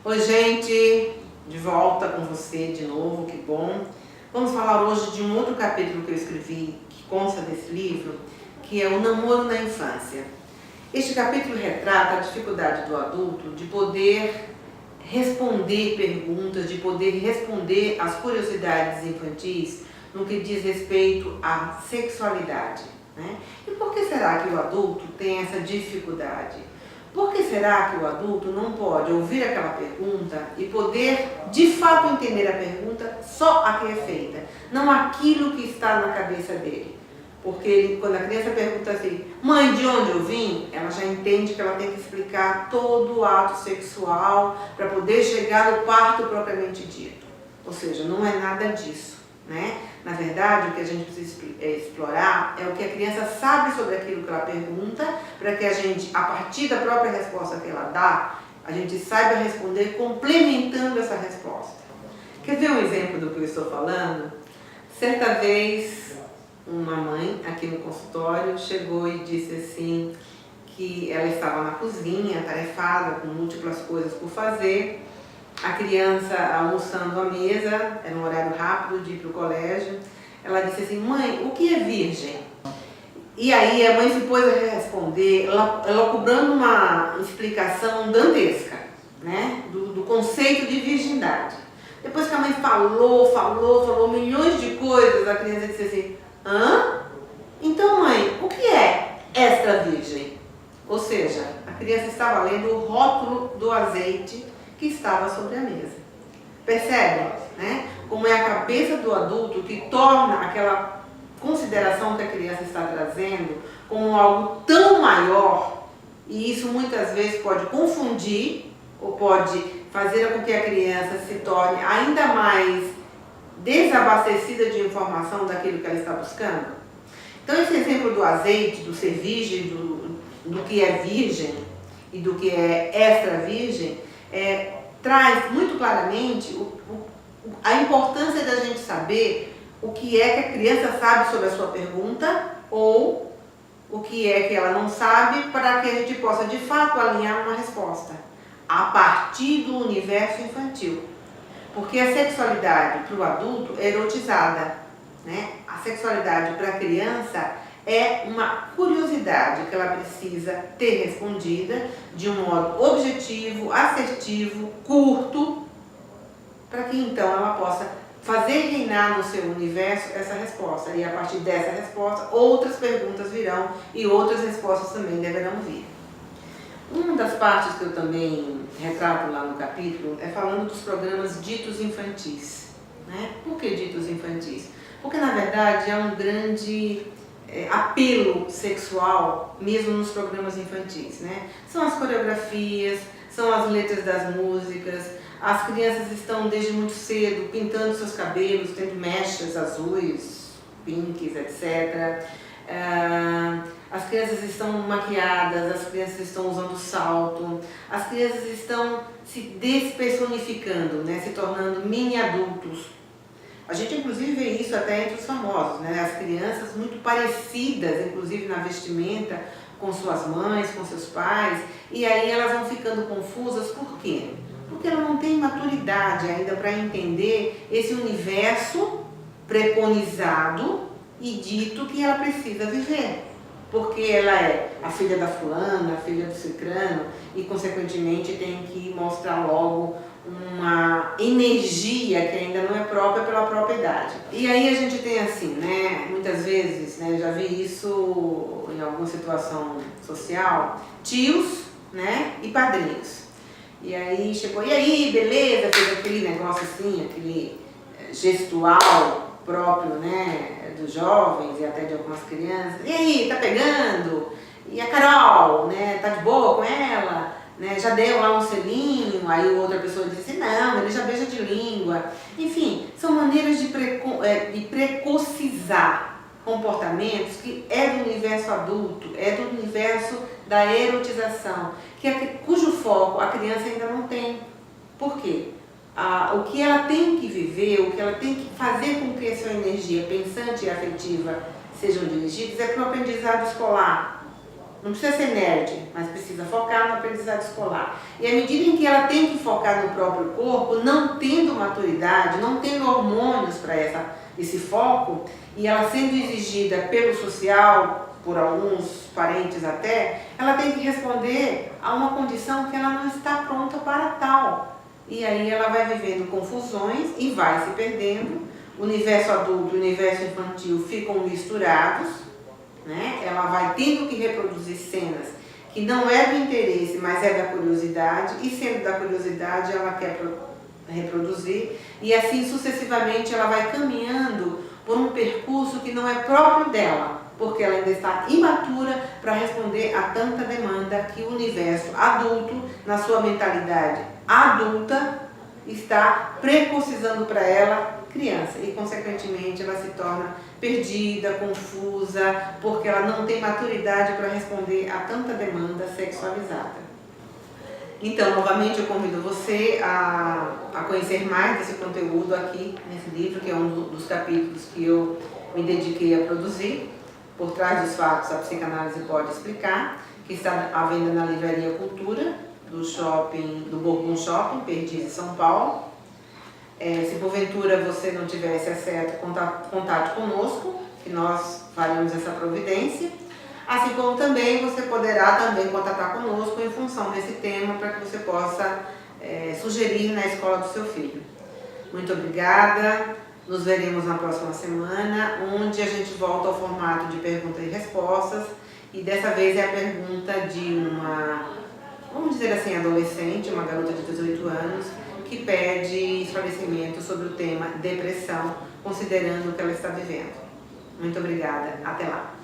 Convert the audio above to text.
Oi gente, de volta com você de novo, que bom. Vamos falar hoje de um outro capítulo que eu escrevi, que consta desse livro, que é o namoro na infância. Este capítulo retrata a dificuldade do adulto de poder responder perguntas, de poder responder às curiosidades infantis no que diz respeito à sexualidade, né? E por que será que o adulto tem essa dificuldade? Por que será que o adulto não pode ouvir aquela pergunta e poder de fato entender a pergunta só a que é feita, não aquilo que está na cabeça dele? Porque quando a criança pergunta assim, mãe, de onde eu vim? Ela já entende que ela tem que explicar todo o ato sexual para poder chegar no parto propriamente dito. Ou seja, não é nada disso, né? Na verdade, o que a gente precisa explorar é o que a criança sabe sobre aquilo que ela pergunta, para que a gente, a partir da própria resposta que ela dá, a gente saiba responder complementando essa resposta. Quer ver um exemplo do que eu estou falando? Certa vez, uma mãe aqui no consultório chegou e disse assim que ela estava na cozinha, atarefada, com múltiplas coisas por fazer, a criança almoçando à mesa, era um horário rápido de ir para o colégio. Ela disse assim, mãe, o que é virgem? E aí a mãe se pôs a responder, ela cobrando uma explicação dantesca, né, do conceito de virgindade. Depois que a mãe falou milhões de coisas, a criança disse assim, hã? Então mãe, o que é extra virgem? Ou seja, a criança estava lendo o rótulo do azeite que estava sobre a mesa. Percebe, né? Como é a cabeça do adulto que torna aquela consideração que a criança está trazendo como algo tão maior, e isso muitas vezes pode confundir ou pode fazer com que a criança se torne ainda mais desabastecida de informação daquilo que ela está buscando. Então esse exemplo do azeite, do ser virgem, do que é virgem e do que é extra virgem, traz muito claramente a importância da gente saber o que é que a criança sabe sobre a sua pergunta ou o que é que ela não sabe, para que a gente possa de fato alinhar uma resposta a partir do universo infantil. Porque a sexualidade para o adulto é erotizada, né? A sexualidade para a criança é uma curiosidade que ela precisa ter respondida de um modo objetivo, assertivo, curto, para que então ela possa fazer reinar no seu universo essa resposta. E a partir dessa resposta, outras perguntas virão e outras respostas também deverão vir. Uma das partes que eu também retrato lá no capítulo é falando dos programas ditos infantis, né? Por que ditos infantis? Porque na verdade há um grande apelo sexual mesmo nos programas infantis, né? São as coreografias, são as letras das músicas, as crianças estão desde muito cedo pintando seus cabelos, tendo mechas azuis, pinks, etc. As crianças estão maquiadas, as crianças estão usando salto, as crianças estão se despersonificando, né? Se tornando mini adultos. A gente inclusive vê isso até entre os famosos, né? As crianças muito parecidas, inclusive na vestimenta, com suas mães, com seus pais, e aí elas vão ficando confusas, por quê? Porque ela não tem maturidade ainda para entender esse universo preconizado e dito que ela precisa viver. Porque ela é a filha da fulana, a filha do cicrano, e consequentemente tem que mostrar logo uma energia que ainda não é própria pela própria idade. E aí a gente tem assim, né, muitas vezes, né, já vi isso em alguma situação social, tios, né, e padrinhos. E aí chegou, e aí, beleza, fez aquele negócio assim, aquele gestual próprio, né, dos jovens e até de algumas crianças. E aí, tá pegando? E a Carol, né, tá de boa com ela? Né, já deu lá um selinho, aí outra pessoa disse, não, ele já beija de língua. Enfim, são maneiras de precocizar comportamentos que é do universo adulto, é do universo da erotização, cujo foco a criança ainda não tem. Por quê? O que ela tem que viver, o que ela tem que fazer com que a sua energia pensante e afetiva sejam dirigidas é para o aprendizado escolar. Não precisa ser nerd, mas precisa focar no aprendizado escolar. E à medida em que ela tem que focar no próprio corpo, não tendo maturidade, não tendo hormônios para esse foco, e ela sendo exigida pelo social, por alguns parentes até, ela tem que responder a uma condição que ela não está pronta para tal. E aí ela vai vivendo confusões e vai se perdendo. O universo adulto e o universo infantil ficam misturados, né? Ela vai tendo que reproduzir cenas que não é do interesse, mas é da curiosidade, e sendo da curiosidade ela quer reproduzir, e assim sucessivamente ela vai caminhando por um percurso que não é próprio dela, porque ela ainda está imatura para responder a tanta demanda que o universo adulto, na sua mentalidade adulta, está precursizando para ela criança, e consequentemente ela se torna perdida, confusa, porque ela não tem maturidade para responder a tanta demanda sexualizada. Então, novamente, eu convido você a conhecer mais desse conteúdo aqui nesse livro, que é um dos capítulos que eu me dediquei a produzir. Por trás dos fatos, a psicanálise pode explicar, que está à venda na Livraria Cultura, do Bourbon Shopping, Perdizes, São Paulo. Se porventura você não tiver esse acesso, contate conosco, que nós faremos essa providência. Assim como também você poderá também contatar conosco em função desse tema, para que você possa sugerir na escola do seu filho. Muito obrigada, nos veremos na próxima semana, onde a gente volta ao formato de perguntas e respostas, e dessa vez é a pergunta de uma, vamos dizer assim, adolescente, uma garota de 18 anos, que pede esclarecimento sobre o tema depressão, considerando o que ela está vivendo. Muito obrigada, até lá!